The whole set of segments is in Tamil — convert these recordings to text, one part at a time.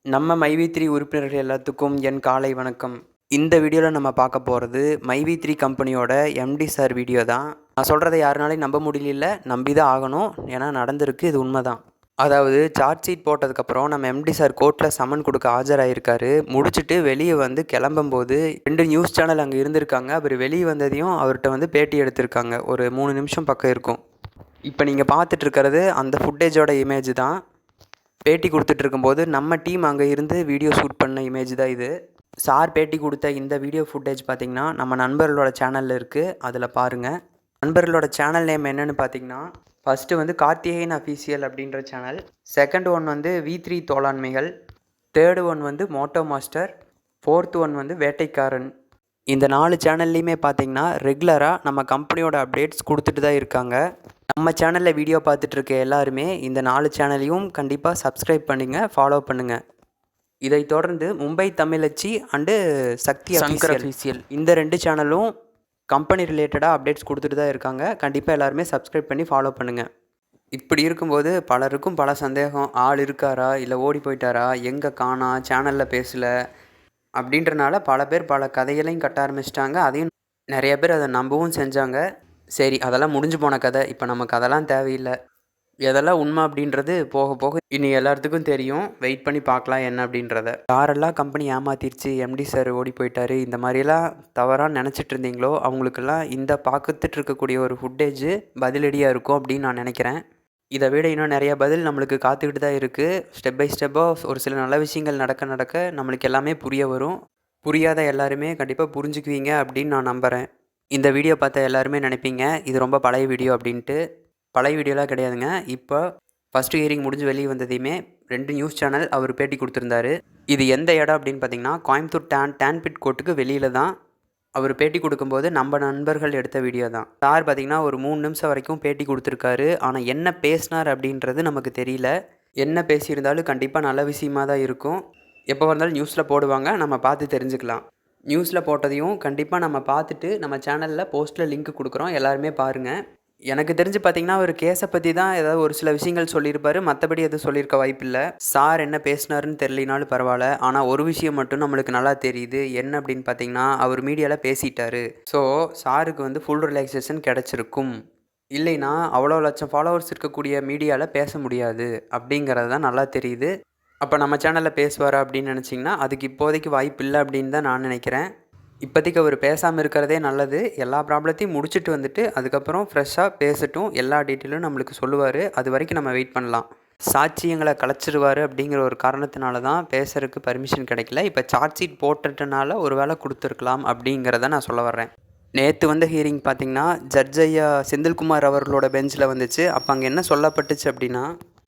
நம்ம மைவி3 உறுப்பினர்கள் எல்லாத்துக்கும் என் காலை வணக்கம். இந்த வீடியோவில் நம்ம பார்க்க போகிறது மைவி3 கம்பெனியோட எம்டி சார் வீடியோ தான். நான் சொல்கிறத யாருனாலையும் நம்ப முடியல, நம்பி தான் ஆகணும். ஏன்னா நடந்திருக்கு, இது உண்மை தான். அதாவது சார்ஜ் ஷீட் போட்டதுக்கப்புறம் நம்ம எம்டி சார் கோர்ட்டில் சம்மன் கொடுக்க ஆஜராகிருக்காரு. முடிச்சுட்டு வெளியே வந்து கிளம்பும்போது 2 நியூஸ் சேனல் அங்கே இருந்திருக்காங்க. அவர் வெளியே வந்ததையும் அவர்கிட்ட பேட்டி எடுத்திருக்காங்க. ஒரு 3 நிமிஷம் பக்கம் இருக்கும். இப்போ நீங்கள் பார்த்துட்டு இருக்கிறது அந்த ஃபுட்டேஜோட இமேஜ் தான். பேட்டி கொடுத்துட்டு இருக்கும்போது நம்ம டீம் அங்கே இருந்து வீடியோ ஷூட் பண்ண இமேஜ் தான் இது. சார் பேட்டி கொடுத்த இந்த வீடியோ ஃபுட்டேஜ் பார்த்திங்கன்னா நம்ம நண்பர்களோட சேனலில் இருக்குது, அதில் பாருங்கள். நண்பர்களோட சேனல் நேம் என்னென்னு பார்த்தீங்கன்னா, ஃபஸ்ட்டு கார்த்திகேயன் அஃபீஷியல் அப்படின்ற சேனல், செகண்ட் ஒன் வி3 தோளாண்மைகள், third one moto master, fourth one Vettaikaran. இந்த 4 சேனல்லையுமே பார்த்திங்கன்னா ரெகுலராக நம்ம கம்பெனியோட அப்டேட்ஸ் கொடுத்துட்டு தான் இருக்காங்க. நம்ம சேனலில் வீடியோ பார்த்துட்ருக்க எல்லாருமே இந்த 4 சேனலையும் கண்டிப்பாக சப்ஸ்கிரைப் பண்ணிங்க, ஃபாலோ பண்ணுங்கள். இதை தொடர்ந்து மும்பை தமிழச்சி அண்டு சக்தி அஃபீஷியல் இந்த 2 சேனலும் கம்பெனி ரிலேட்டடாக அப்டேட்ஸ் கொடுத்துட்டு தான் இருக்காங்க. கண்டிப்பாக எல்லாருமே சப்ஸ்கிரைப் பண்ணி ஃபாலோ பண்ணுங்கள். இப்படி இருக்கும்போது பலருக்கும் பல சந்தேகம், ஆள் இருக்காரா இல்லை ஓடி போயிட்டாரா, எங்கே காணா, சேனலில் பேசலை அப்படின்றனால பல பேர் பல கதைகளையும் கட்ட ஆரம்பிச்சிட்டாங்க. அதையும் நிறைய பேர் அதை நம்பவும் செஞ்சாங்க. சரி, அதெல்லாம் முடிஞ்சு போன கதை, இப்போ நமக்கு அதெல்லாம் தேவையில்லை. எதெல்லாம் உண்மை அப்படின்றது போக போக இனி எல்லாத்துக்கும் தெரியும். வெயிட் பண்ணி பார்க்கலாம் என்ன அப்படின்றத. யாரெல்லாம் கம்பெனி ஏமாத்திருச்சு, எம்டி சார் ஓடி போயிட்டாரு, இந்த மாதிரியெல்லாம் தவறாக நினச்சிட்டு இருந்தீங்களோ அவங்களுக்கெல்லாம் இந்த பார்த்துட்டு இருக்கக்கூடிய ஒரு ஃபுட்டேஜ் பதிலடியாக இருக்கும் அப்படின்னு நான் நினைக்கிறேன். இதை விட இன்னும் நிறைய பதில் நம்மளுக்கு காத்துக்கிட்டு தான் இருக்குது. ஸ்டெப் பை ஸ்டெப்பாக ஒரு சில நல்ல விஷயங்கள் நடக்க நம்மளுக்கு எல்லாமே புரிய வரும். புரியாத எல்லாருமே கண்டிப்பாக புரிஞ்சுக்குவீங்க அப்படின்னு நான் நம்புகிறேன். இந்த வீடியோ பார்த்த எல்லாருமே நினைப்பீங்க இது ரொம்ப பழைய வீடியோ அப்படின்ட்டு. பழைய வீடியோலாம் கிடையாதுங்க. இப்போ ஃபஸ்ட்டு ஹியரிங் முடிஞ்சு வெளியே வந்ததையுமே 2 நியூஸ் சேனல் அவர் பேட்டி கொடுத்துருந்தாரு. இது எந்த இடம் அப்படின்னு பார்த்தீங்கன்னா, கோயம்புத்தூர் டான்பிட் கோர்ட்டுக்கு வெளியில் தான் அவர் பேட்டி கொடுக்கும்போது நம்ம நண்பர்கள் எடுத்த வீடியோ தான். சார் பார்த்திங்கன்னா ஒரு 3 நிமிஷம் வரைக்கும் பேட்டி கொடுத்துருக்காரு. ஆனால் என்ன பேசினார் அப்படின்றது நமக்கு தெரியல. என்ன பேசியிருந்தாலும் கண்டிப்பாக நல்ல விஷயமாக தான் இருக்கும். எப்போ வந்தாலும் நியூஸில் போடுவாங்க, நம்ம பார்த்து தெரிஞ்சுக்கலாம். நியூஸில் போட்டதையும் கண்டிப்பாக நம்ம பார்த்துட்டு நம்ம சேனலில் போஸ்ட்டில் லிங்க் கொடுக்குறோம், எல்லாருமே பாருங்கள். எனக்கு தெரிஞ்சு பார்த்திங்கன்னா ஒரு கேஸை பற்றி தான் ஏதாவது ஒரு சில விஷயங்கள் சொல்லியிருப்பார், மற்றபடி எதுவும் சொல்லியிருக்க வாய்ப்பில்லை. சார் என்ன பேசினாருன்னு தெரியலினாலும் பரவாயில்ல. ஆனால் ஒரு விஷயம் மட்டும் நம்மளுக்கு நல்லா தெரியுது. என்ன அப்படின்னு பார்த்திங்கன்னா, அவர் மீடியாவில் பேசிட்டாரு. ஸோ சாருக்கு ஃபுல் ரிலாக்ஸேஷன் கிடச்சிருக்கும். இல்லைன்னா அவ்வளோ லட்சம் ஃபாலோவர்ஸ் இருக்கக்கூடிய மீடியாவில் பேச முடியாது அப்படிங்கிறது தான் நல்லா தெரியுது. அப்போ நம்ம சேனலில் பேசுவார் அப்படின்னு நினச்சிங்கன்னா அதுக்கு இப்போதைக்கு வாய்ப்பு இல்லை அப்படின்னு தான் நான் நினைக்கிறேன். இப்போதைக்கு அவர் பேசாமல் இருக்கிறதே நல்லது. எல்லா ப்ராப்ளத்தையும் முடிச்சுட்டு அதுக்கப்புறம் ஃப்ரெஷ்ஷாக பேசட்டும். எல்லா டீட்டெயிலும் நம்மளுக்கு சொல்லுவார். அது வரைக்கும் நம்ம வெயிட் பண்ணலாம். சாட்சியங்களை கலைச்சிருவார் அப்படிங்கிற ஒரு காரணத்தினால தான் பேசுறதுக்கு பர்மிஷன் கிடைக்கல. இப்போ சார்ஜ் ஷீட் போட்டுட்டனால ஒரு வேளை கொடுத்துருக்கலாம் அப்படிங்கிறத நான் சொல்ல வர்றேன். நேற்று ஹியரிங் பார்த்திங்கன்னா ஜட்ஜ் ஐயா செந்தில்குமார் அவர்களோட பெஞ்சில் வந்துச்சு. அப்போ அங்கே என்ன சொல்லப்பட்டுச்சு அப்படின்னா,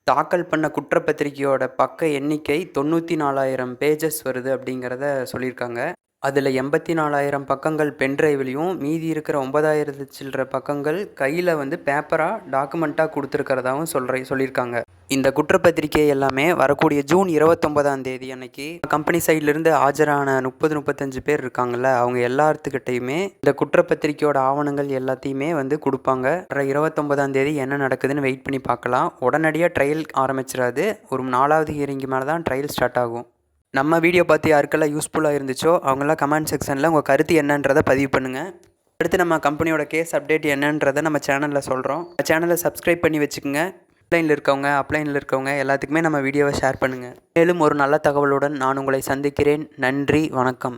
தாக்கல் பண்ண குற்றப்பத்திரிகையோட பக்க எண்ணிக்கை 94,000 பேஜஸ் வருது அப்படிங்கிறத சொல்லியிருக்காங்க. அதில் 84,000 பக்கங்கள் பென்ட்ரைவ்லையும் மீதி இருக்கிற 9,000 சில்லற பக்கங்கள் கையில் பேப்பராக டாக்குமெண்ட்டாக கொடுத்துருக்கிறதாவும் சொல்லியிருக்காங்க. இந்த குற்றப்பத்திரிகை எல்லாமே வரக்கூடிய ஜூன் 29ஆம் தேதி அன்னைக்கு கம்பெனி சைட்லேருந்து ஆஜரான 30-35 பேர் இருக்காங்கள்ல, அவங்க எல்லாத்துக்கிட்டையுமே இந்த குற்றப்பத்திரிக்கையோட ஆவணங்கள் எல்லாத்தையுமே கொடுப்பாங்க. 29ஆம் தேதி என்ன நடக்குதுன்னு வெயிட் பண்ணி பார்க்கலாம். உடனடியாக ட்ரையல் ஆரம்பிச்சிடாது. ஒரு 4வது ஹியரிங்கு மேலே தான் ட்ரையல் ஸ்டார்ட் ஆகும். நம்ம வீடியோ பார்த்து யாருக்கெல்லாம் யூஸ்ஃபுல்லாக இருந்துச்சோ அவங்களாம் கமெண்ட் செக்ஷனில் உங்கள் கருத்து என்னன்றதை பதிவு பண்ணுங்கள். அடுத்து நம்ம கம்பெனியோட கேஸ் அப்டேட் என்னன்றதை நம்ம சேனலில் சொல்கிறோம். சேனலை சப்ஸ்கிரைப் பண்ணி வச்சுக்கோங்க. அப்ளைனில் இருக்கவங்க எல்லாத்துக்குமே நம்ம வீடியோவை ஷேர் பண்ணுங்கள். மேலும் ஒரு நல்ல தகவலுடன் நான் உங்களை சந்திக்கிறேன். நன்றி, வணக்கம்.